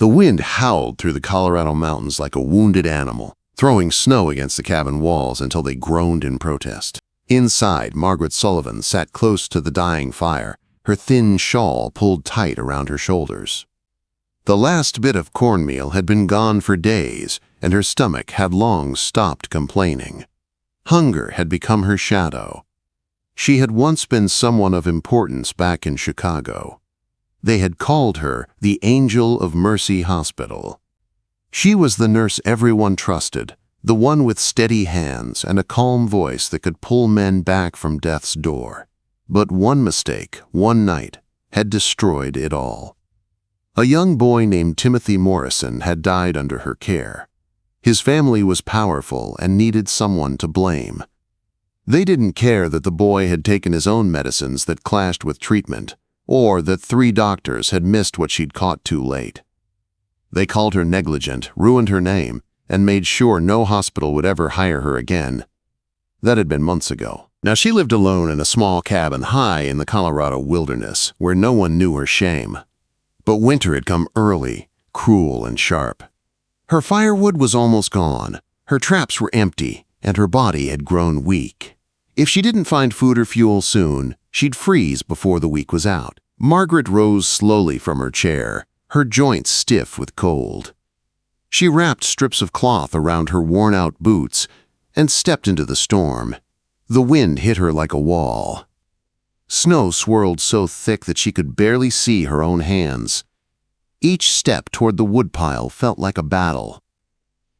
The wind howled through the Colorado mountains like a wounded animal, throwing snow against the cabin walls until they groaned in protest. Inside, Margaret Sullivan sat close to the dying fire, her thin shawl pulled tight around her shoulders. The last bit of cornmeal had been gone for days, and her stomach had long stopped complaining. Hunger had become her shadow. She had once been someone of importance back in Chicago. They had called her the Angel of Mercy Hospital. She was the nurse everyone trusted, the one with steady hands and a calm voice that could pull men back from death's door. But one mistake, one night, had destroyed it all. A young boy named Timothy Morrison had died under her care. His family was powerful and needed someone to blame. They didn't care that the boy had taken his own medicines that clashed with treatment, or that 3 doctors had missed what she'd caught too late. They called her negligent, ruined her name, and made sure no hospital would ever hire her again. That had been months ago. Now she lived alone in a small cabin high in the Colorado wilderness, where no one knew her shame. But winter had come early, cruel and sharp. Her firewood was almost gone, her traps were empty, and her body had grown weak. If she didn't find food or fuel soon, she'd freeze before the week was out. Margaret rose slowly from her chair, her joints stiff with cold. She wrapped strips of cloth around her worn-out boots and stepped into the storm. The wind hit her like a wall. Snow swirled so thick that she could barely see her own hands. Each step toward the woodpile felt like a battle.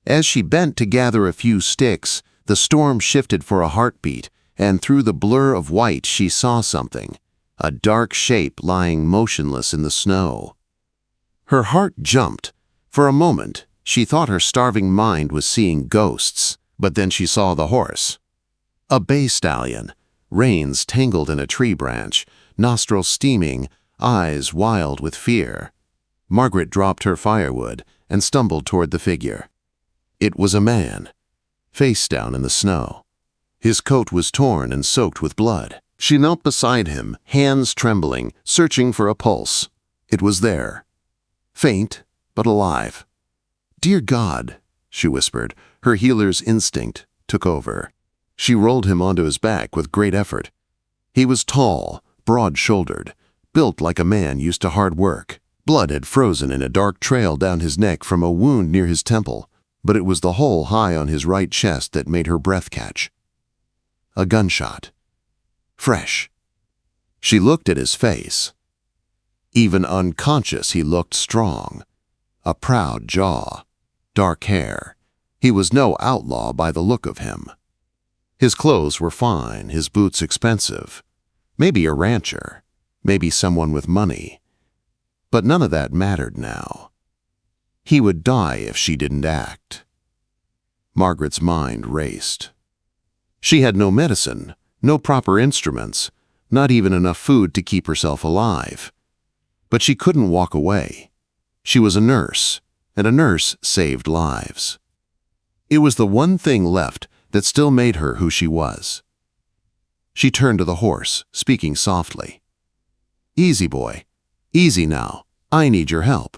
As she bent to gather a few sticks, the storm shifted for a heartbeat, and through the blur of white she saw something, a dark shape lying motionless in the snow. Her heart jumped. For a moment, she thought her starving mind was seeing ghosts, but then she saw the horse. A bay stallion, reins tangled in a tree branch, nostrils steaming, eyes wild with fear. Margaret dropped her firewood and stumbled toward the figure. It was a man, face down in the snow. His coat was torn and soaked with blood. She knelt beside him, hands trembling, searching for a pulse. It was there. Faint, but alive. "Dear God," she whispered. Her healer's instinct took over. She rolled him onto his back with great effort. He was tall, broad-shouldered, built like a man used to hard work. Blood had frozen in a dark trail down his neck from a wound near his temple, but it was the hole high on his right chest that made her breath catch. A gunshot. Fresh. She looked at his face. Even unconscious, he looked strong. A proud jaw. Dark hair. He was no outlaw by the look of him. His clothes were fine, his boots expensive. Maybe a rancher. Maybe someone with money. But none of that mattered now. He would die if she didn't act. Margaret's mind raced. She had no medicine, no proper instruments, not even enough food to keep herself alive. But she couldn't walk away. She was a nurse, and a nurse saved lives. It was the one thing left that still made her who she was. She turned to the horse, speaking softly. "Easy, boy. Easy now. I need your help."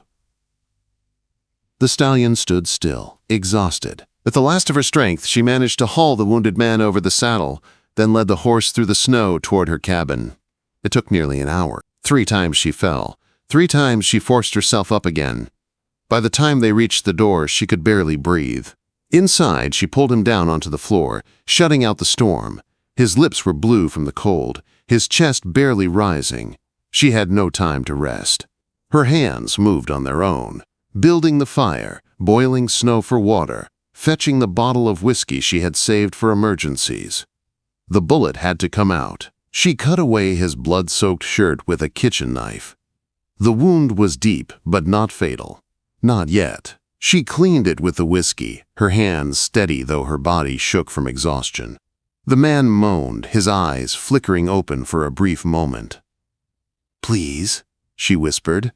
The stallion stood still, exhausted. With the last of her strength, she managed to haul the wounded man over the saddle, then led the horse through the snow toward her cabin. It took nearly an hour. 3 times she fell. 3 times she forced herself up again. By the time they reached the door, she could barely breathe. Inside, she pulled him down onto the floor, shutting out the storm. His lips were blue from the cold, his chest barely rising. She had no time to rest. Her hands moved on their own, building the fire, boiling snow for water, fetching the bottle of whiskey she had saved for emergencies. The bullet had to come out. She cut away his blood-soaked shirt with a kitchen knife. The wound was deep, but not fatal. Not yet. She cleaned it with the whiskey, her hands steady though her body shook from exhaustion. The man moaned, his eyes flickering open for a brief moment. "Please," she whispered.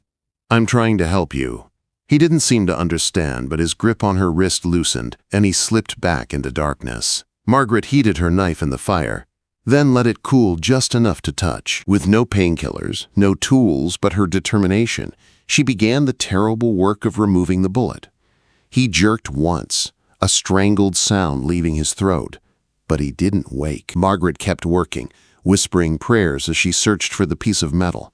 "I'm trying to help you." He didn't seem to understand, but his grip on her wrist loosened, and he slipped back into darkness. Margaret heated her knife in the fire, then let it cool just enough to touch. With no painkillers, no tools, but her determination, she began the terrible work of removing the bullet. He jerked once, a strangled sound leaving his throat, but he didn't wake. Margaret kept working, whispering prayers as she searched for the piece of metal.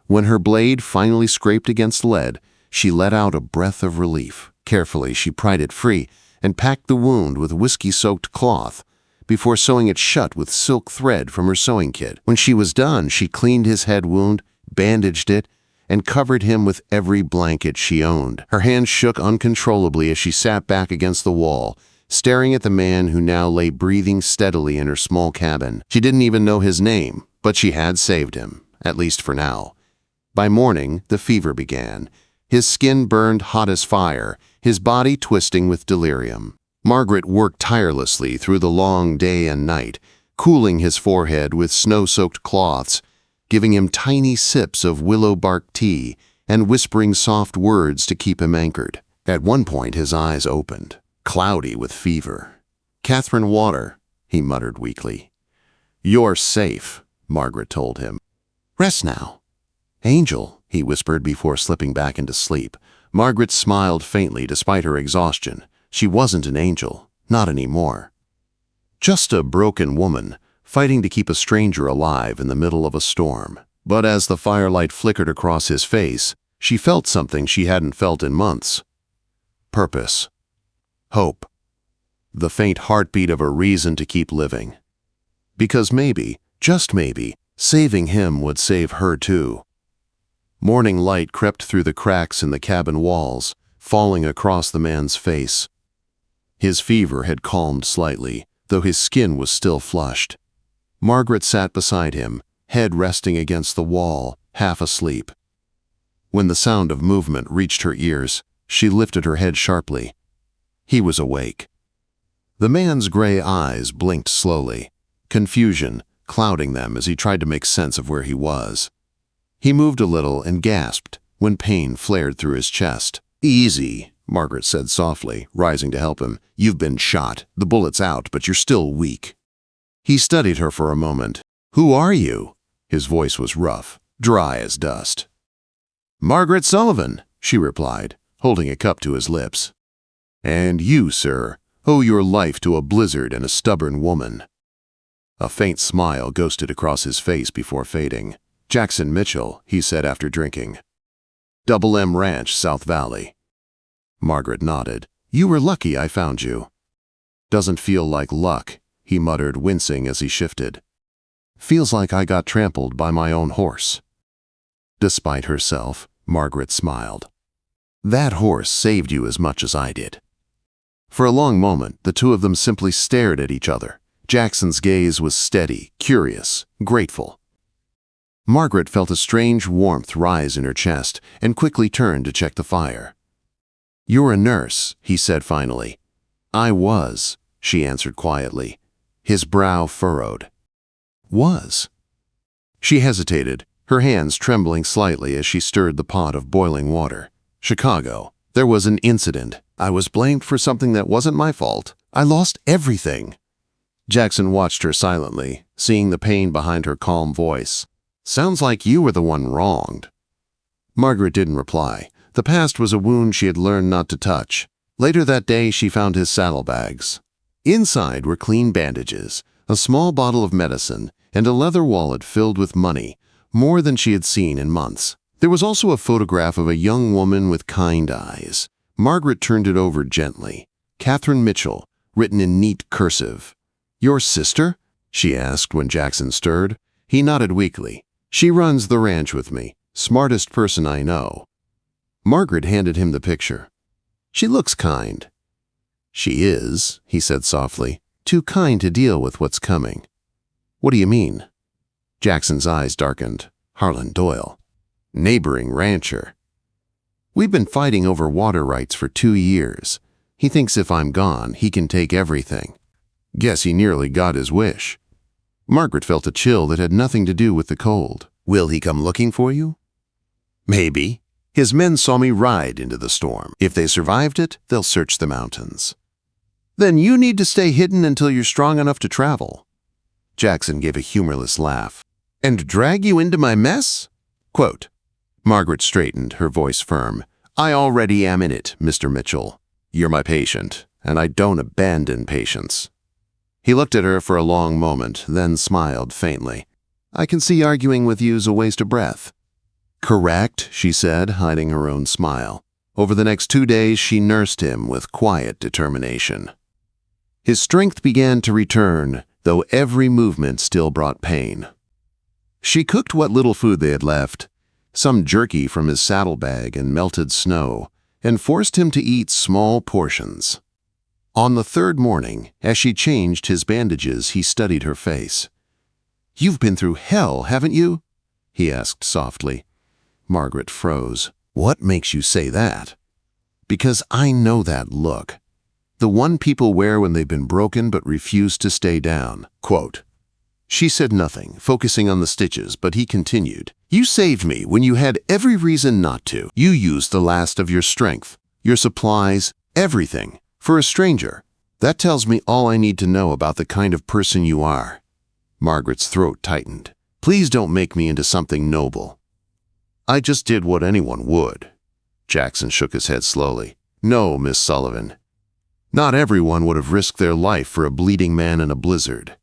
When her blade finally scraped against lead, she let out a breath of relief. Carefully, she pried it free and packed the wound with whiskey-soaked cloth before sewing it shut with silk thread from her sewing kit. When she was done, she cleaned his head wound, bandaged it, and covered him with every blanket she owned. Her hands shook uncontrollably as she sat back against the wall, staring at the man who now lay breathing steadily in her small cabin. She didn't even know his name, but she had saved him, at least for now. By morning, the fever began. His skin burned hot as fire, his body twisting with delirium. Margaret worked tirelessly through the long day and night, cooling his forehead with snow-soaked cloths, giving him tiny sips of willow bark tea, and whispering soft words to keep him anchored. At one point, his eyes opened, cloudy with fever. "Catherine Water," he muttered weakly. "You're safe," Margaret told him. "Rest now." "Angel," he whispered before slipping back into sleep. Margaret smiled faintly despite her exhaustion. She wasn't an angel, not anymore. Just a broken woman, fighting to keep a stranger alive in the middle of a storm. But as the firelight flickered across his face, she felt something she hadn't felt in months. Purpose. Hope. The faint heartbeat of a reason to keep living. Because maybe, just maybe, saving him would save her too. Morning light crept through the cracks in the cabin walls, falling across the man's face. His fever had calmed slightly, though his skin was still flushed. Margaret sat beside him, head resting against the wall, half asleep. When the sound of movement reached her ears, she lifted her head sharply. He was awake. The man's gray eyes blinked slowly, confusion clouding them as he tried to make sense of where he was. He moved a little and gasped when pain flared through his chest. "Easy," Margaret said softly, rising to help him. "You've been shot. The bullet's out, but you're still weak." He studied her for a moment. "Who are you?" His voice was rough, dry as dust. "Margaret Sullivan," she replied, holding a cup to his lips. "And you, sir, owe your life to a blizzard and a stubborn woman." A faint smile ghosted across his face before fading. "Jackson Mitchell," he said after drinking. "Double M Ranch, South Valley." Margaret nodded. "You were lucky I found you." "Doesn't feel like luck," he muttered, wincing as he shifted. "Feels like I got trampled by my own horse." Despite herself, Margaret smiled. "That horse saved you as much as I did." For a long moment, the two of them simply stared at each other. Jackson's gaze was steady, curious, grateful. Margaret felt a strange warmth rise in her chest and quickly turned to check the fire. "You're a nurse," he said finally. "I was," she answered quietly. His brow furrowed. "Was?" She hesitated, her hands trembling slightly as she stirred the pot of boiling water. "Chicago. There was an incident. I was blamed for something that wasn't my fault. I lost everything." Jackson watched her silently, seeing the pain behind her calm voice. "Sounds like you were the one wronged." Margaret didn't reply. The past was a wound she had learned not to touch. Later that day, she found his saddlebags. Inside were clean bandages, a small bottle of medicine, and a leather wallet filled with money, more than she had seen in months. There was also a photograph of a young woman with kind eyes. Margaret turned it over gently. "Catherine Mitchell," written in neat cursive. "Your sister?" she asked when Jackson stirred. He nodded weakly. "She runs the ranch with me. Smartest person I know." Margaret handed him the picture. "She looks kind." "She is," he said softly. "Too kind to deal with what's coming." "What do you mean?" Jackson's eyes darkened. "Harlan Doyle. Neighboring rancher. We've been fighting over water rights for 2 years. He thinks if I'm gone, he can take everything. Guess he nearly got his wish." Margaret felt a chill that had nothing to do with the cold. "Will he come looking for you?" "Maybe. His men saw me ride into the storm. If they survived it, they'll search the mountains." "Then you need to stay hidden until you're strong enough to travel." Jackson gave a humorless laugh. "And drag you into my mess?" Quote, Margaret straightened, her voice firm. "I already am in it, Mr. Mitchell. You're my patient, and I don't abandon patients." He looked at her for a long moment, then smiled faintly. "I can see arguing with you's a waste of breath." "Correct," she said, hiding her own smile. Over the next 2 days, she nursed him with quiet determination. His strength began to return, though every movement still brought pain. She cooked what little food they had left, some jerky from his saddlebag and melted snow, and forced him to eat small portions. On the third morning, as she changed his bandages, he studied her face. "You've been through hell, haven't you?" he asked softly. Margaret froze. "What makes you say that?" "Because I know that look. The one people wear when they've been broken but refuse to stay down." Quote. She said nothing, focusing on the stitches, but he continued. "You saved me when you had every reason not to. You used the last of your strength, your supplies, everything, for a stranger. That tells me all I need to know about the kind of person you are." Margaret's throat tightened. "Please don't make me into something noble." "I just did what anyone would." Jackson shook his head slowly. "No, Miss Sullivan. Not everyone would have risked their life for a bleeding man in a blizzard."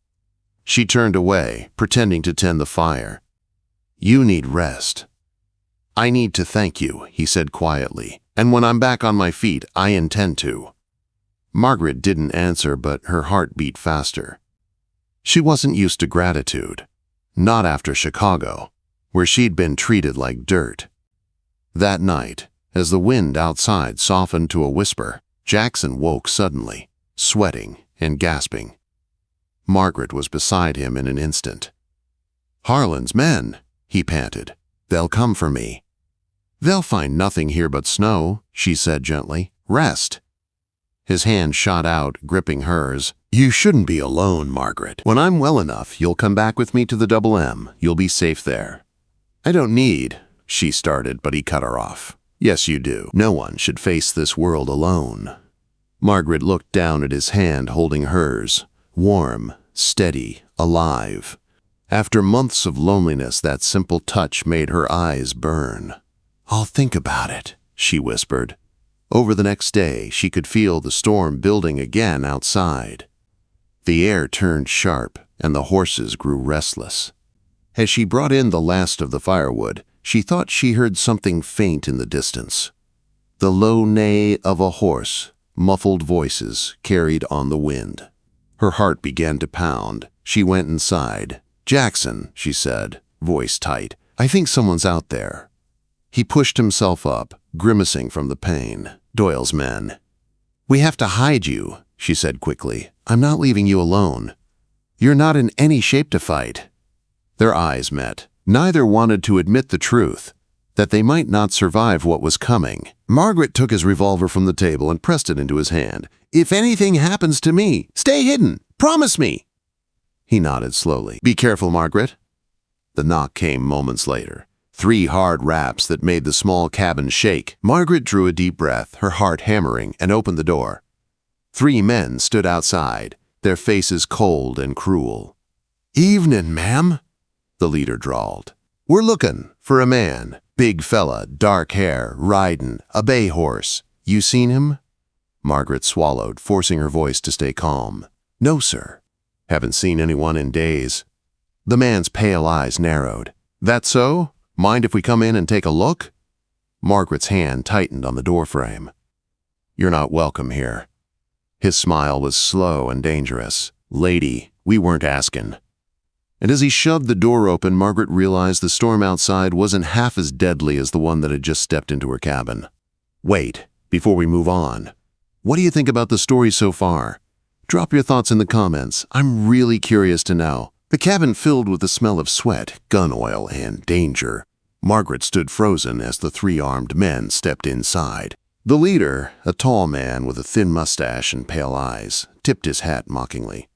She turned away, pretending to tend the fire. "You need rest." "I need to thank you," he said quietly, "and when I'm back on my feet, I intend to." Margaret didn't answer, but her heart beat faster. She wasn't used to gratitude. Not after Chicago, where she'd been treated like dirt. That night, as the wind outside softened to a whisper, Jackson woke suddenly, sweating and gasping. Margaret was beside him in an instant. "Harlan's men," he panted. "They'll come for me." "They'll find nothing here but snow," she said gently. "Rest." His hand shot out, gripping hers. "You shouldn't be alone, Margaret. When I'm well enough, you'll come back with me to the Double M. You'll be safe there." "I don't need," she started, but he cut her off. "Yes, you do. No one should face this world alone." Margaret looked down at his hand holding hers, warm, steady, alive. After months of loneliness, that simple touch made her eyes burn. "I'll think about it," she whispered. Over the next day, she could feel the storm building again outside. The air turned sharp, and the horses grew restless. As she brought in the last of the firewood, she thought she heard something faint in the distance. The low neigh of a horse, muffled voices carried on the wind. Her heart began to pound. She went inside. "Jackson," she said, voice tight, "I think someone's out there." He pushed himself up, grimacing from the pain. "Doyle's men." "We have to hide you," she said quickly. "I'm not leaving you alone. You're not in any shape to fight." Their eyes met. Neither wanted to admit the truth, that they might not survive what was coming. Margaret took his revolver from the table and pressed it into his hand. "If anything happens to me, stay hidden. Promise me." He nodded slowly. "Be careful, Margaret." The knock came moments later. 3 hard raps that made the small cabin shake. Margaret drew a deep breath, her heart hammering, and opened the door. 3 men stood outside, their faces cold and cruel. "Evening, ma'am," the leader drawled. "We're looking for a man. Big fella, dark hair, riding a bay horse. You seen him?" Margaret swallowed, forcing her voice to stay calm. "No, sir. Haven't seen anyone in days." The man's pale eyes narrowed. "That so? Mind if we come in and take a look?" Margaret's hand tightened on the doorframe. "You're not welcome here." His smile was slow and dangerous. "Lady, we weren't asking." And as he shoved the door open, Margaret realized the storm outside wasn't half as deadly as the one that had just stepped into her cabin. "Wait, before we move on. What do you think about the story so far? Drop your thoughts in the comments. I'm really curious to know." The cabin filled with the smell of sweat, gun oil, and danger. Margaret stood frozen as the 3 armed men stepped inside. The leader, a tall man with a thin mustache and pale eyes, tipped his hat mockingly.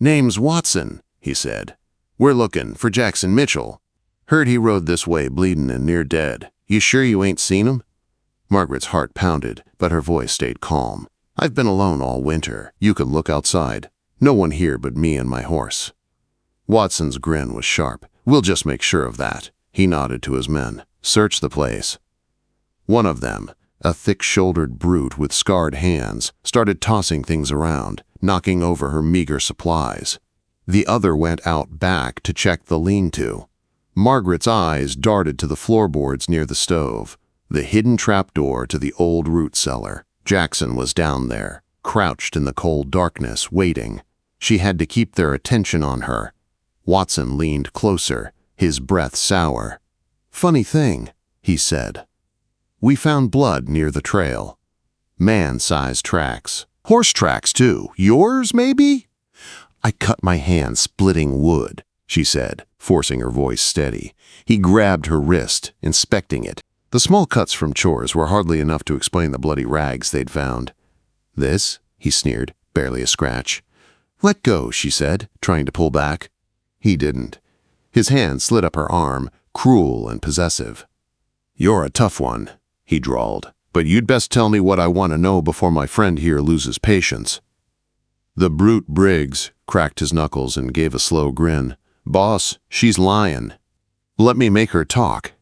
"Name's Watson," he said. "We're looking for Jackson Mitchell. Heard he rode this way bleeding and near dead. You sure you ain't seen him?" Margaret's heart pounded, but her voice stayed calm. "I've been alone all winter. You can look outside. No one here but me and my horse." Watson's grin was sharp. "We'll just make sure of that." He nodded to his men. Search the place. One of them, a thick-shouldered brute with scarred hands, started tossing things around, knocking over her meager supplies. The other went out back to check the lean-to. Margaret's eyes darted to the floorboards near the stove, the hidden trapdoor to the old root cellar. Jackson was down there, crouched in the cold darkness, waiting. She had to keep their attention on her. Watson leaned closer, his breath sour. "Funny thing," he said. "We found blood near the trail. Man-sized tracks. Horse tracks, too. Yours, maybe?" "I cut my hand splitting wood," she said, forcing her voice steady. He grabbed her wrist, inspecting it. The small cuts from chores were hardly enough to explain the bloody rags they'd found. "This?" he sneered, barely a scratch. "Let go," she said, trying to pull back. He didn't. His hand slid up her arm, cruel and possessive. "You're a tough one," he drawled, "but you'd best tell me what I want to know before my friend here loses patience." The brute Briggs cracked his knuckles and gave a slow grin. "Boss, she's lying. Let me make her talk."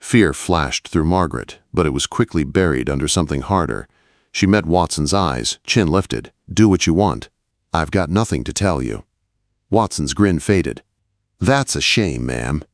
Fear flashed through Margaret, but it was quickly buried under something harder. She met Watson's eyes, chin lifted. "Do what you want. I've got nothing to tell you." Watson's grin faded. "That's a shame, ma'am."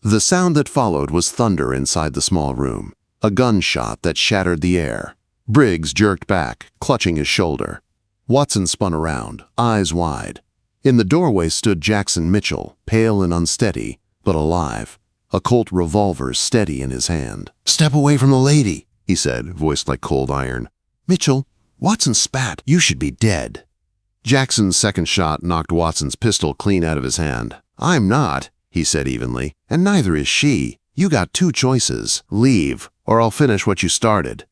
The sound that followed was thunder inside the small room, a gunshot that shattered the air. Briggs jerked back, clutching his shoulder. Watson spun around, eyes wide. In the doorway stood Jackson Mitchell, pale and unsteady, but alive, a Colt revolver steady in his hand. "Step away from the lady," he said, voiced like cold iron. "Mitchell, Watson spat. You should be dead." Jackson's second shot knocked Watson's pistol clean out of his hand. "I'm not," he said evenly, "and neither is she. You got two choices. Leave, or I'll finish what you started."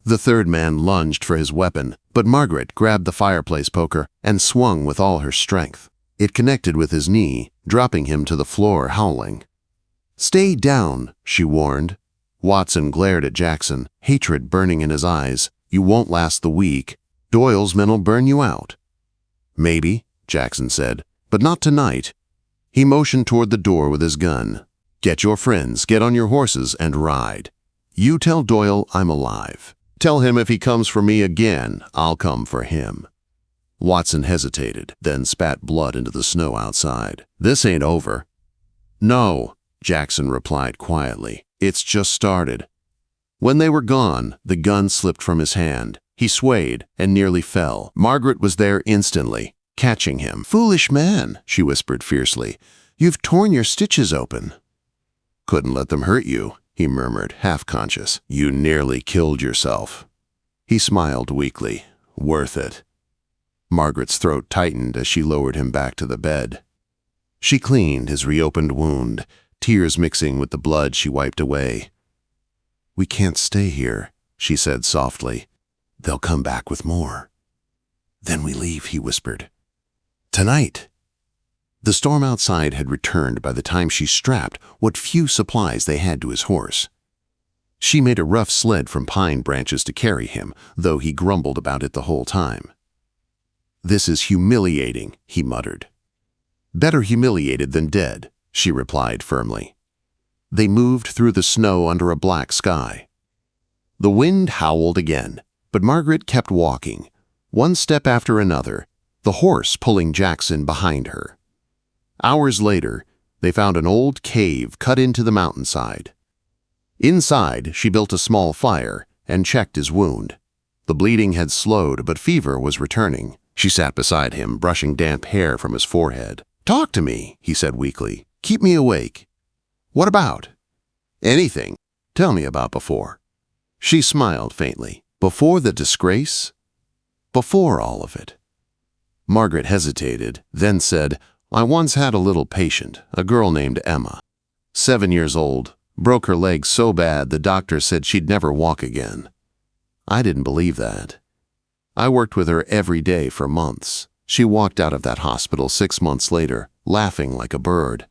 The third man lunged for his weapon, but Margaret grabbed the fireplace poker and swung with all her strength. It connected with his knee, dropping him to the floor howling. "Stay down," she warned. Watson glared at Jackson, hatred burning in his eyes. "You won't last the week. Doyle's men'll burn you out." "Maybe," Jackson said, "but not tonight." He motioned toward the door with his gun. "Get your friends, get on your horses, and ride. You tell Doyle I'm alive. Tell him if he comes for me again, I'll come for him." Watson hesitated, then spat blood into the snow outside. "This ain't over." "No," Jackson replied quietly. "It's just started." When they were gone, the gun slipped from his hand. He swayed and nearly fell. Margaret was there instantly, catching him. "Foolish man," she whispered fiercely. "You've torn your stitches open." "Couldn't let them hurt you," he murmured, half-conscious. "You nearly killed yourself." He smiled weakly. "Worth it." Margaret's throat tightened as she lowered him back to the bed. She cleaned his reopened wound, tears mixing with the blood she wiped away. "We can't stay here," she said softly. "They'll come back with more." "Then we leave," he whispered. "Tonight." The storm outside had returned by the time she strapped what few supplies they had to his horse. She made a rough sled from pine branches to carry him, though he grumbled about it the whole time. "This is humiliating," he muttered. "Better humiliated than dead," she replied firmly. They moved through the snow under a black sky. The wind howled again, but Margaret kept walking, one step after another, the horse pulling Jackson behind her. Hours later, they found an old cave cut into the mountainside. Inside, she built a small fire and checked his wound. The bleeding had slowed, but fever was returning. She sat beside him, brushing damp hair from his forehead. "Talk to me," he said weakly. "Keep me awake." "What about?" "Anything. Tell me about before." She smiled faintly. "Before the disgrace?" "Before all of it." Margaret hesitated, then said, "I once had a little patient, a girl named Emma. 7 years old, broke her leg so bad the doctor said she'd never walk again. I didn't believe that. I worked with her every day for months. She walked out of that hospital 6 months later, laughing like a bird."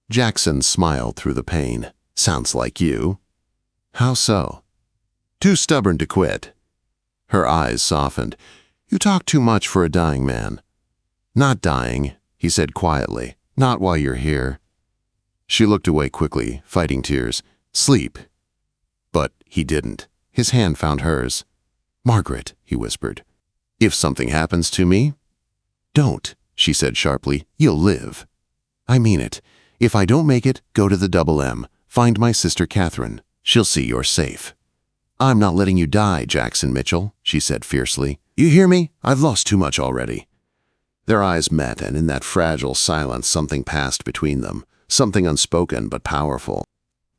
Jackson smiled through the pain. "Sounds like you." "How so?" "Too stubborn to quit." Her eyes softened. "You talk too much for a dying man." "Not dying," he said quietly. "Not while you're here." She looked away quickly, fighting tears. Sleep. But he didn't. His hand found hers. Margaret, he whispered. If something happens to me? Don't, she said sharply. You'll live. I mean it. If I don't make it, go to the Double M. Find my sister Catherine. She'll see you're safe. I'm not letting you die, Jackson Mitchell, she said fiercely. You hear me? I've lost too much already. Their eyes met, and in that fragile silence something passed between them, something unspoken but powerful.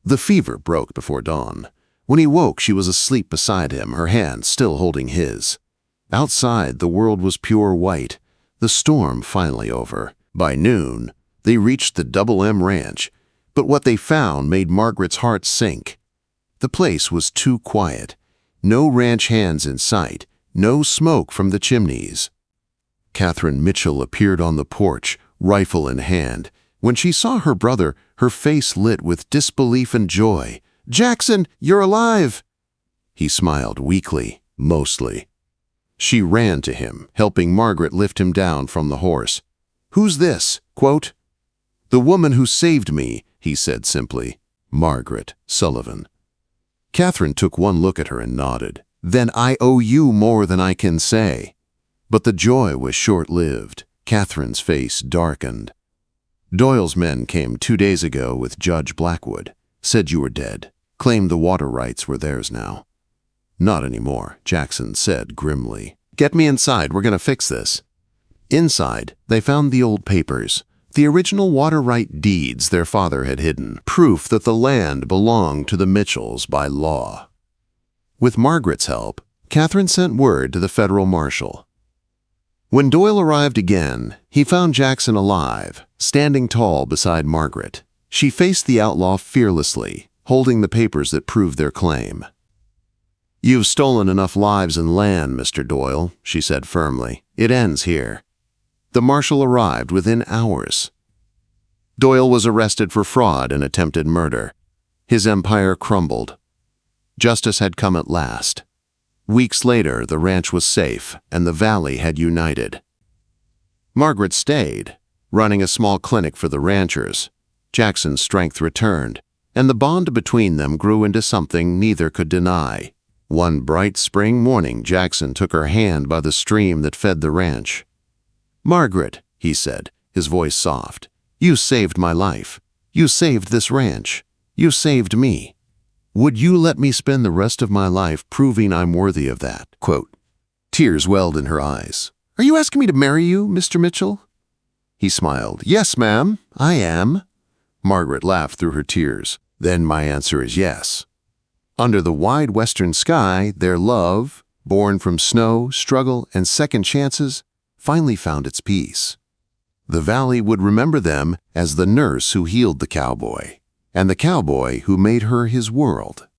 The fever broke before dawn. When he woke, she was asleep beside him, her hand still holding his. Outside, the world was pure white, the storm finally over. By noon, they reached the Double M Ranch, but what they found made Margaret's heart sink. The place was too quiet. No ranch hands in sight, no smoke from the chimneys. Catherine Mitchell appeared on the porch, rifle in hand. When she saw her brother, her face lit with disbelief and joy. "Jackson, you're alive!" He smiled weakly, mostly. She ran to him, helping Margaret lift him down from the horse. "Who's this?" Quote, "The woman who saved me," he said simply. Margaret Sullivan. Catherine took one look at her and nodded. "Then I owe you more than I can say." But the joy was short-lived. Catherine's face darkened. "Doyle's men came 2 days ago with Judge Blackwood. Said you were dead. Claimed the water rights were theirs now." "Not anymore," Jackson said grimly. "Get me inside. We're gonna fix this." Inside, they found the old papers, the original water right deeds their father had hidden, proof that the land belonged to the Mitchells by law. With Margaret's help, Catherine sent word to the federal marshal. When Doyle arrived again, he found Jackson alive, standing tall beside Margaret. She faced the outlaw fearlessly, holding the papers that proved their claim. "You've stolen enough lives and land, Mr. Doyle," she said firmly. "It ends here." The marshal arrived within hours. Doyle was arrested for fraud and attempted murder. His empire crumbled. Justice had come at last. Weeks later, the ranch was safe, and the valley had united. Margaret stayed, running a small clinic for the ranchers. Jackson's strength returned, and the bond between them grew into something neither could deny. One bright spring morning, Jackson took her hand by the stream that fed the ranch. "Margaret," he said, his voice soft, "you saved my life. You saved this ranch. You saved me. Would you let me spend the rest of my life proving I'm worthy of that?" Quote. Tears welled in her eyes. "Are you asking me to marry you, Mr. Mitchell?" He smiled. "Yes, ma'am, I am." Margaret laughed through her tears. "Then my answer is yes." Under the wide western sky, their love, born from snow, struggle, and second chances, finally found its peace. The valley would remember them as the nurse who healed the cowboy, and the cowboy who made her his world.